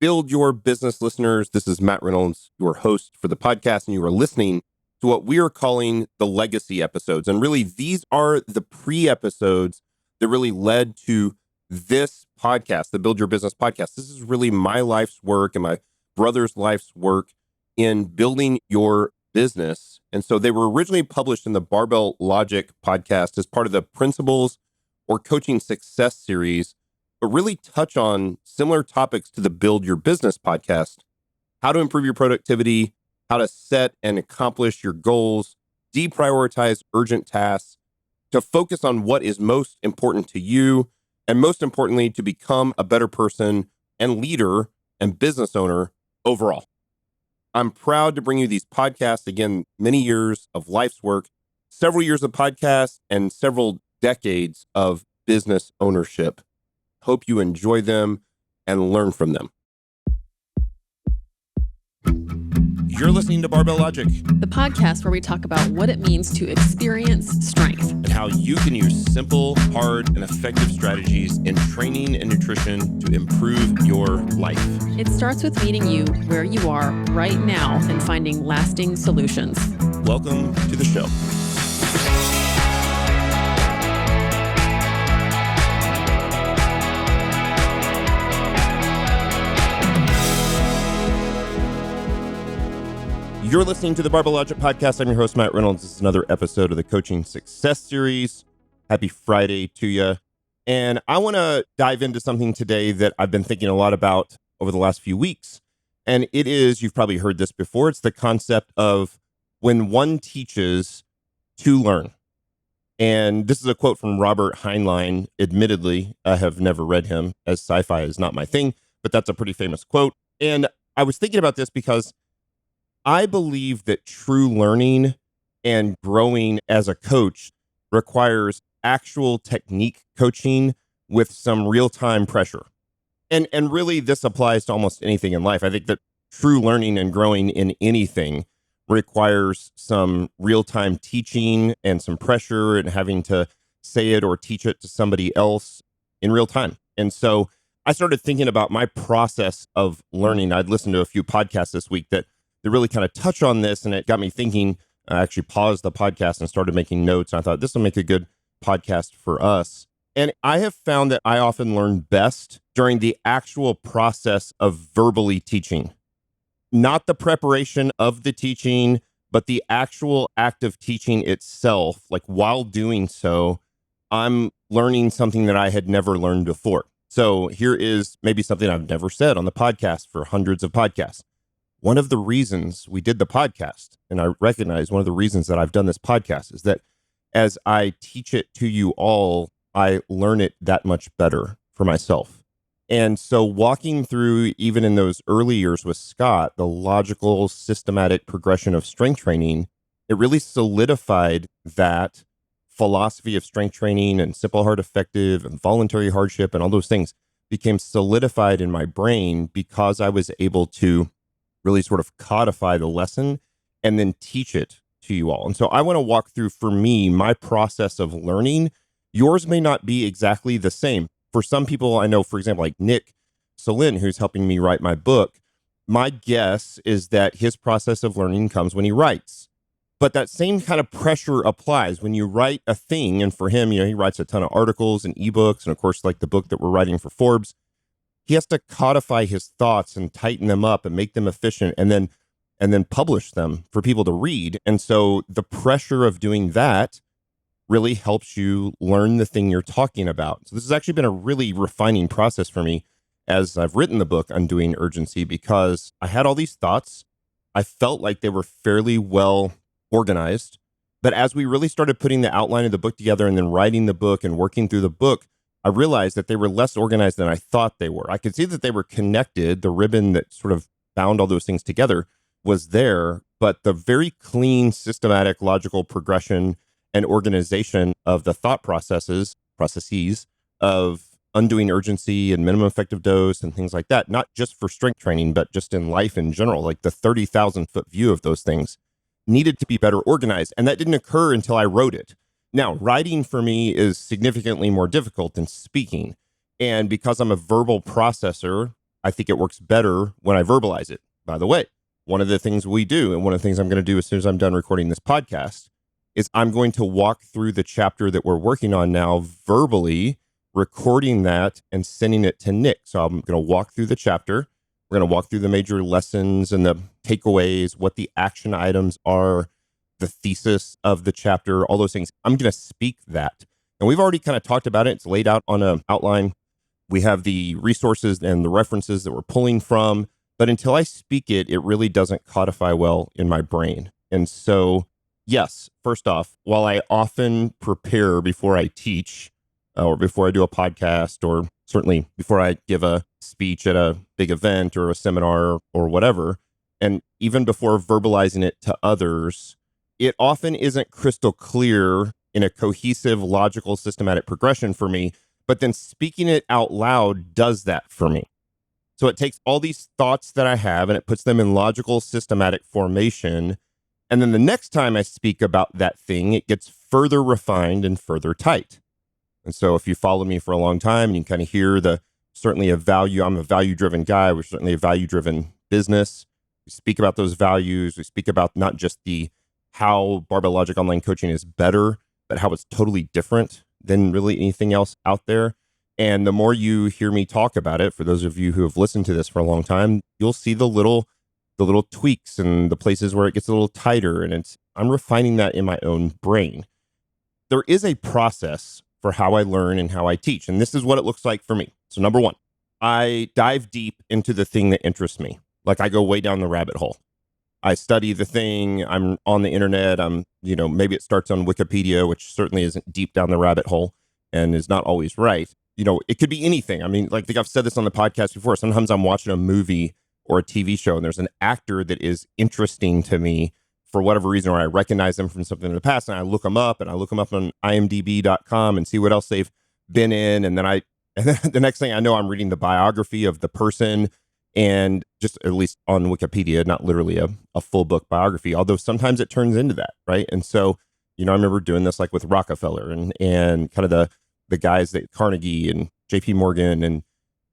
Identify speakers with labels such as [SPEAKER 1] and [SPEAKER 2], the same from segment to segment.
[SPEAKER 1] Build Your Business listeners. This is Matt Reynolds, your host for the podcast, and you are listening to what we are calling the legacy episodes. And really, these are the pre-episodes that really led to this podcast, the Build Your Business podcast. This is really my life's work and my brother's life's work in building your business. And so they were originally published in the Barbell Logic podcast as part of the Principles or Coaching Success series, but really touch on similar topics to the Build Your Business podcast: how to improve your productivity, how to set and accomplish your goals, deprioritize urgent tasks, to focus on what is most important to you, and most importantly, to become a better person and leader and business owner overall. I'm proud to bring you these podcasts. Again, many years of life's work, several years of podcasts, and several decades of business ownership. Hope you enjoy them and learn from them. You're listening to Barbell Logic,
[SPEAKER 2] the podcast where we talk about what it means to experience strength
[SPEAKER 1] and how you can use simple, hard, and effective strategies in training and nutrition to improve your life.
[SPEAKER 2] It starts with meeting you where you are right now and finding lasting solutions.
[SPEAKER 1] Welcome to the show. You're listening to the Barbell Logic podcast. I'm your host, Matt Reynolds. This is another episode of the Coaching Success series. Happy Friday to you. And I want to dive into something today that I've been thinking a lot about over the last few weeks. And it is, you've probably heard this before, it's the concept of when one teaches to learn. And this is a quote from Robert Heinlein. Admittedly, I have never read him, as sci-fi is not my thing, but that's a pretty famous quote. And I was thinking about this because I believe that true learning and growing as a coach requires actual technique coaching with some real-time pressure. And really, this applies to almost anything in life. I think that true learning and growing in anything requires some real-time teaching and some pressure and having to say it or teach it to somebody else in real time. And so I started thinking about my process of learning. I'd listened to a few podcasts this week that really kind of touch on this, and it got me thinking. I actually paused the podcast and started making notes. And I thought this will make a good podcast for us. And I have found that I often learn best during the actual process of verbally teaching, not the preparation of the teaching, but the actual act of teaching itself. Like while doing so, I'm learning something that I had never learned before. So here is maybe something I've never said on the podcast for hundreds of podcasts. One of the reasons we did the podcast, and I recognize one of the reasons that I've done this podcast, is that as I teach it to you all, I learn it that much better for myself. And so walking through, even in those early years with Scott, the logical, systematic progression of strength training, it really solidified that philosophy of strength training and simple, hard, effective, and voluntary hardship, and all those things became solidified in my brain because I was able to really sort of codify the lesson and then teach it to you all. And so I want to walk through, for me, my process of learning. Yours may not be exactly the same. For some people I know, for example, like Nick Solin, who's helping me write my book, my guess is that his process of learning comes when he writes. But that same kind of pressure applies when you write a thing. And for him, he writes a ton of articles and ebooks. And of course, like the book that we're writing for Forbes, he has to codify his thoughts and tighten them up and make them efficient and then publish them for people to read. And so the pressure of doing that really helps you learn the thing you're talking about. So this has actually been a really refining process for me as I've written the book Undoing Urgency, because I had all these thoughts. I felt like they were fairly well organized. But as we really started putting the outline of the book together and then writing the book and working through the book, I realized that they were less organized than I thought they were. I could see that they were connected. The ribbon that sort of bound all those things together was there, but the very clean, systematic, logical progression and organization of the thought processes of undoing urgency and minimum effective dose and things like that, not just for strength training, but just in life in general, like the 30,000 foot view of those things needed to be better organized. And that didn't occur until I wrote it. Now, writing for me is significantly more difficult than speaking. And because I'm a verbal processor, I think it works better when I verbalize it. By the way, one of the things we do, and one of the things I'm going to do as soon as I'm done recording this podcast, is I'm going to walk through the chapter that we're working on now verbally, recording that and sending it to Nick. So I'm going to walk through the chapter. We're going to walk through the major lessons and the takeaways, what the action items are, the thesis of the chapter, all those things. I'm going to speak that. And we've already kind of talked about it. It's laid out on an outline. We have the resources and the references that we're pulling from. But until I speak it, it really doesn't codify well in my brain. And so, yes, first off, while I often prepare before I teach or before I do a podcast, or certainly before I give a speech at a big event or a seminar or whatever, and even before verbalizing it to others, it often isn't crystal clear in a cohesive, logical, systematic progression for me. But then speaking it out loud does that for me. So it takes all these thoughts that I have and it puts them in logical, systematic formation. And then the next time I speak about that thing, it gets further refined and further tight. And so if you follow me for a long time, you can kind of hear certainly I'm a value-driven guy. We're certainly a value-driven business. We speak about those values. We speak about not just how Barbell Logic online coaching is better, but how it's totally different than really anything else out there. And the more you hear me talk about it, for those of you who have listened to this for a long time, you'll see the little tweaks and the places where it gets a little tighter. And I'm refining that in my own brain. There is a process for how I learn and how I teach. And this is what it looks like for me. So number one, I dive deep into the thing that interests me. Like I go way down the rabbit hole. I study the thing. I'm on the internet. Maybe it starts on Wikipedia, which certainly isn't deep down the rabbit hole and is not always right. It could be anything. I mean, I think I've said this on the podcast before. Sometimes I'm watching a movie or a TV show and there's an actor that is interesting to me for whatever reason, or I recognize them from something in the past and I look them up on imdb.com and see what else they've been in. And then the next thing I know, I'm reading the biography of the person, and just at least on Wikipedia, not literally a full book biography, although sometimes it turns into that, right? And so, I remember doing this like with Rockefeller and kind of the guys that Carnegie and JP Morgan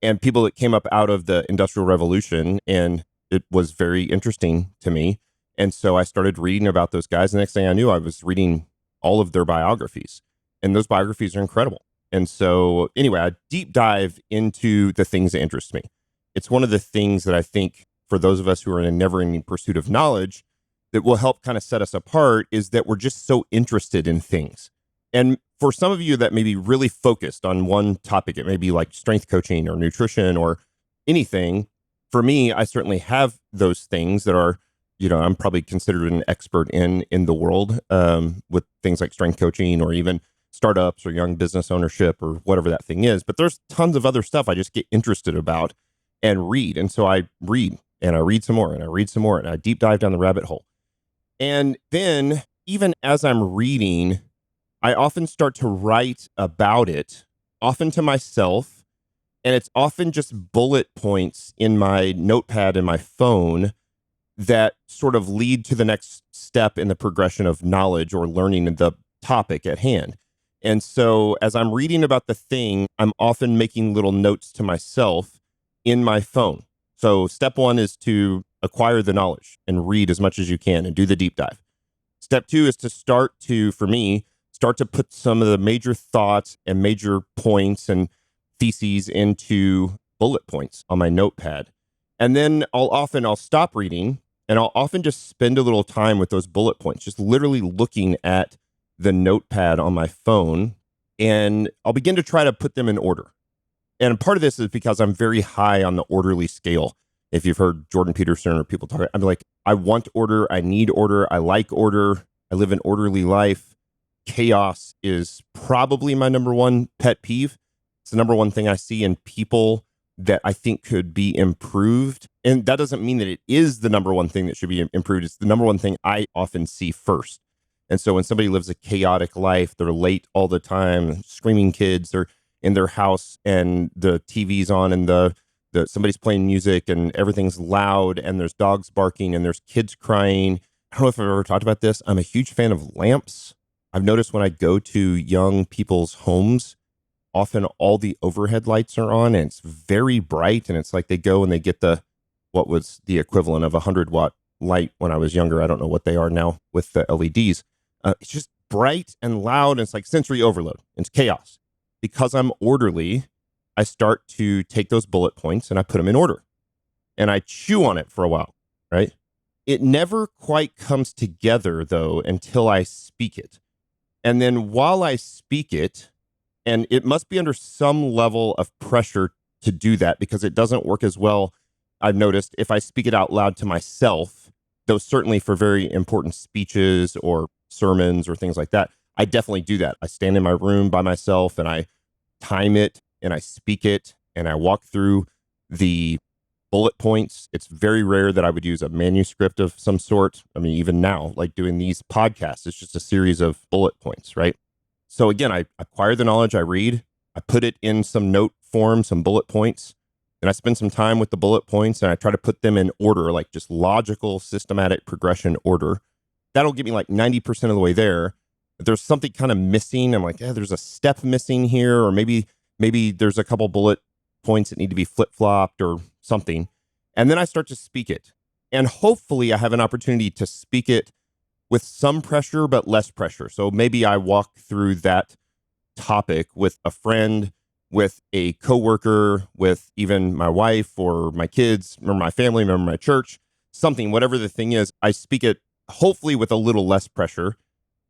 [SPEAKER 1] and people that came up out of the Industrial Revolution, and it was very interesting to me. And so I started reading about those guys. The next thing I knew, I was reading all of their biographies, and those biographies are incredible. And so anyway, I deep dive into the things that interest me. It's one of the things that I think for those of us who are in a never-ending pursuit of knowledge that will help kind of set us apart is that we're just so interested in things. And for some of you that may be really focused on one topic, it may be like strength coaching or nutrition or anything. For me, I certainly have those things that are, I'm probably considered an expert in the world with things like strength coaching or even startups or young business ownership or whatever that thing is. But there's tons of other stuff I just get interested about and read. And so I read and I read some more and I read some more and I deep dive down the rabbit hole. And then even as I'm reading, I often start to write about it, often to myself. And it's often just bullet points in my notepad in my phone that sort of lead to the next step in the progression of knowledge or learning the topic at hand. And so as I'm reading about the thing, I'm often making little notes to myself in my phone. So step one is to acquire the knowledge and read as much as you can and do the deep dive. Step two is to start to put some of the major thoughts and major points and theses into bullet points on my notepad. And then I'll stop reading and I'll often just spend a little time with those bullet points, just literally looking at the notepad on my phone, and I'll begin to try to put them in order. And part of this is because I'm very high on the orderly scale. If you've heard Jordan Peterson or people talk, I'm like, I want order, I need order, I like order, I live an orderly life. Chaos is probably my number one pet peeve. It's the number one thing I see in people that I think could be improved. And that doesn't mean that it is the number one thing that should be improved. It's the number one thing I often see first. And so when somebody lives a chaotic life, they're late all the time, screaming kids, they're in their house and the TV's on and the somebody's playing music and everything's loud and there's dogs barking and there's kids crying. I don't know if I've ever talked about this. I'm a huge fan of lamps. I've noticed when I go to young people's homes, often all the overhead lights are on and it's very bright. And it's like they go and they get what was the equivalent of a 100-watt light when I was younger. I don't know what they are now with the LEDs. It's just bright and loud. And it's like sensory overload. It's chaos. Because I'm orderly, I start to take those bullet points and I put them in order. And I chew on it for a while, right? It never quite comes together, though, until I speak it. And then while I speak it, and it must be under some level of pressure to do that because it doesn't work as well, I've noticed, if I speak it out loud to myself, though certainly for very important speeches or sermons or things like that, I definitely do that. I stand in my room by myself and I time it and I speak it and I walk through the bullet points. It's very rare that I would use a manuscript of some sort. I mean, even now, like doing these podcasts, it's just a series of bullet points, right? So again, I acquire the knowledge, I read, I put it in some note form, some bullet points, and I spend some time with the bullet points and I try to put them in order, like just logical, systematic progression order. That'll get me like 90% of the way there. If there's something kind of missing, I'm like, there's a step missing here, or maybe there's a couple bullet points that need to be flip-flopped or something. And then I start to speak it. And hopefully I have an opportunity to speak it with some pressure, but less pressure. So maybe I walk through that topic with a friend, with a coworker, with even my wife or my kids, remember my family, remember my church, something, whatever the thing is, I speak it hopefully with a little less pressure.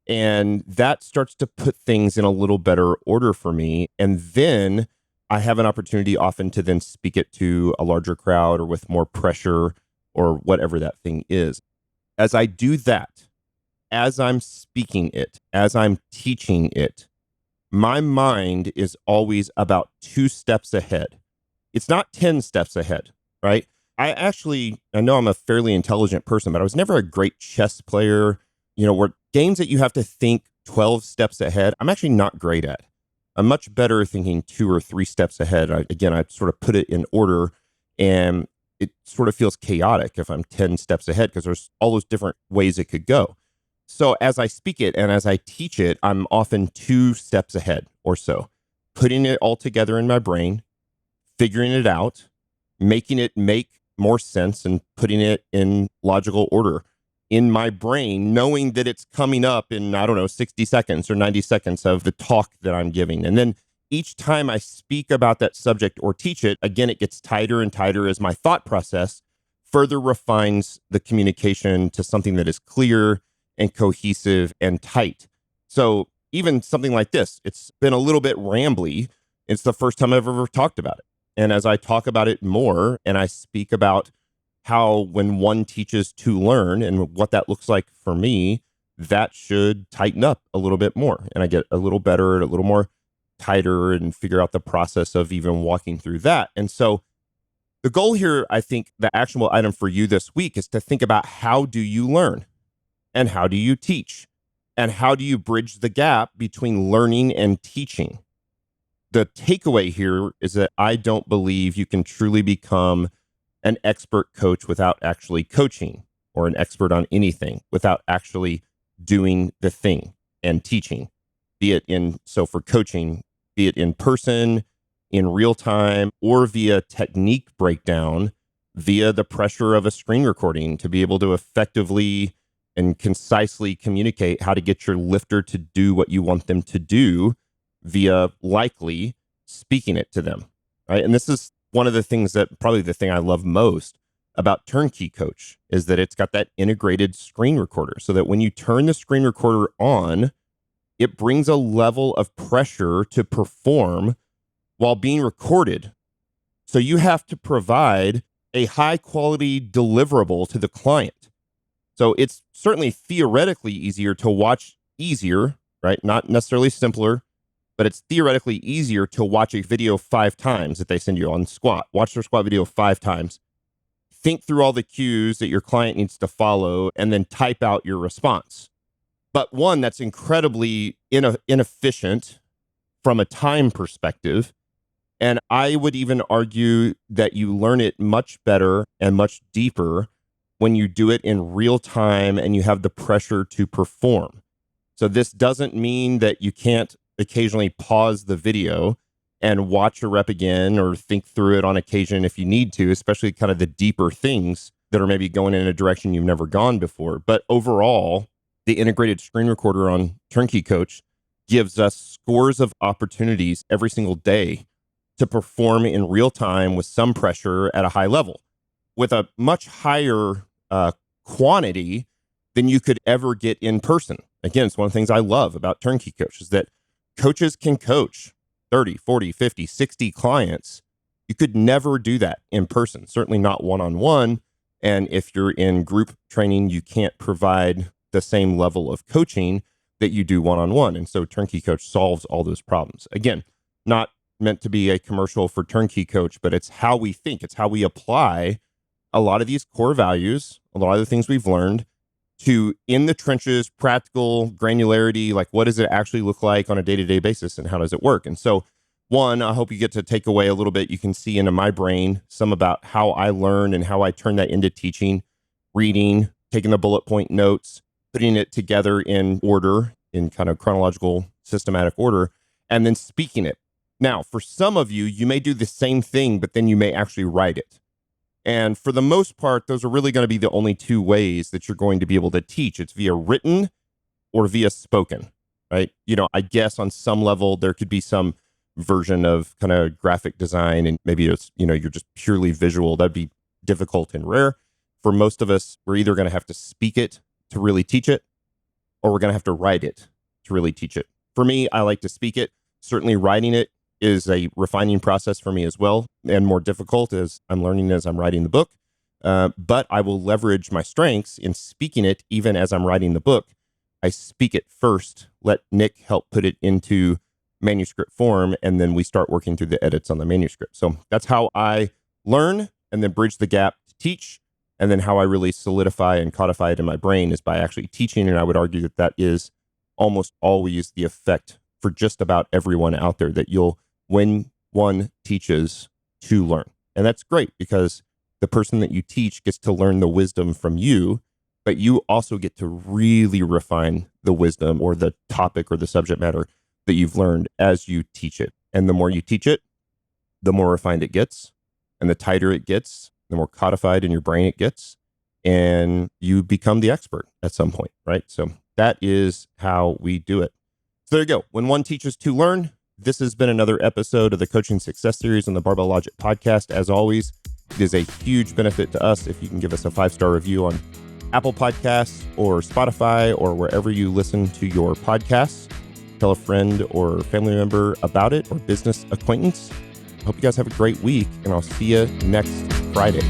[SPEAKER 1] And that starts to put things in a little better order for me. And then I have an opportunity often to then speak it to a larger crowd or with more pressure or whatever that thing is. As I do that, as I'm speaking it, as I'm teaching it, my mind is always about 2 steps ahead. It's not 10 steps ahead, right? I know I'm a fairly intelligent person, but I was never a great chess player. Where games that you have to think 12 steps ahead, I'm actually not great at. I'm much better thinking 2 or 3 steps ahead. I sort of put it in order, and it sort of feels chaotic if I'm 10 steps ahead because there's all those different ways it could go. So as I speak it and as I teach it, I'm often 2 steps ahead or so, putting it all together in my brain, figuring it out, making it make more sense and putting it in logical order in my brain, knowing that it's coming up in, 60 seconds or 90 seconds of the talk that I'm giving. And then each time I speak about that subject or teach it, again, it gets tighter and tighter as my thought process further refines the communication to something that is clear and cohesive and tight. So even something like this, it's been a little bit rambly. It's the first time I've ever talked about it. And as I talk about it more and I speak about how when one teaches to learn and what that looks like for me, that should tighten up a little bit more. And I get a little better, a little more tighter and figure out the process of even walking through that. And so the goal here, I think the actionable item for you this week is to think about how do you learn and how do you teach and how do you bridge the gap between learning and teaching. The takeaway here is that I don't believe you can truly become an expert coach without actually coaching, or an expert on anything without actually doing the thing and teaching, so for coaching, be it in person, in real time, or via technique breakdown, via the pressure of a screen recording to be able to effectively and concisely communicate how to get your lifter to do what you want them to do via likely speaking it to them, right? And this is one of the things that probably the thing I love most about TurnKey Coach is that it's got that integrated screen recorder so that when you turn the screen recorder on, it brings a level of pressure to perform while being recorded. So you have to provide a high quality deliverable to the client. So it's certainly theoretically easier to watch right? Not necessarily simpler, but it's theoretically easier to watch a video 5 times that they send you on squat. Watch their squat video 5 times. Think through all the cues that your client needs to follow and then type out your response. But one, that's incredibly inefficient from a time perspective. And I would even argue that you learn it much better and much deeper when you do it in real time and you have the pressure to perform. So this doesn't mean that you can't occasionally pause the video and watch a rep again or think through it on occasion if you need to, especially kind of the deeper things that are maybe going in a direction you've never gone before. But overall, the integrated screen recorder on TurnKey Coach gives us scores of opportunities every single day to perform in real time with some pressure at a high level with a much higher quantity than you could ever get in person. Again, it's one of the things I love about TurnKey Coach is that coaches can coach 30, 40, 50, 60 clients. You could never do that in person, certainly not one-on-one. And if you're in group training, you can't provide the same level of coaching that you do one-on-one. And so TurnKey Coach solves all those problems. Again, not meant to be a commercial for TurnKey Coach, but it's how we think. It's how we apply a lot of these core values, a lot of the things we've learned to in the trenches, practical granularity, like what does it actually look like on a day-to-day basis and how does it work? And so one, I hope you get to take away a little bit. You can see into my brain some about how I learn and how I turn that into teaching, reading, taking the bullet point notes, putting it together in order, in kind of chronological, systematic order, and then speaking it. Now, for some of you, you may do the same thing, but then you may actually write it. And for the most part, those are really going to be the only two ways that you're going to be able to teach. It's via written or via spoken, right? I guess on some level, there could be some version of kind of graphic design and maybe it's, you're just purely visual. That'd be difficult and rare. For most of us, we're either going to have to speak it to really teach it, or we're going to have to write it to really teach it. For me, I like to speak it. Certainly writing it is a refining process for me as well, and more difficult as I'm learning as I'm writing the book. But I will leverage my strengths in speaking it even as I'm writing the book. I speak it first, let Nick help put it into manuscript form, and then we start working through the edits on the manuscript. So that's how I learn and then bridge the gap to teach. And then how I really solidify and codify it in my brain is by actually teaching. And I would argue that that is almost always the effect for just about everyone out there, that when one teaches, to learn. And that's great because the person that you teach gets to learn the wisdom from you, but you also get to really refine the wisdom or the topic or the subject matter that you've learned as you teach it. And the more you teach it, the more refined it gets, and the tighter it gets, the more codified in your brain it gets, and you become the expert at some point, right? So that is how we do it. So there you go. When one teaches to learn, this has been another episode of the Coaching Success Series on the Barbell Logic podcast. As always, it is a huge benefit to us if you can give us a 5-star review on Apple Podcasts or Spotify or wherever you listen to your podcasts. Tell a friend or family member about it or business acquaintance. I hope you guys have a great week, and I'll see you next Friday.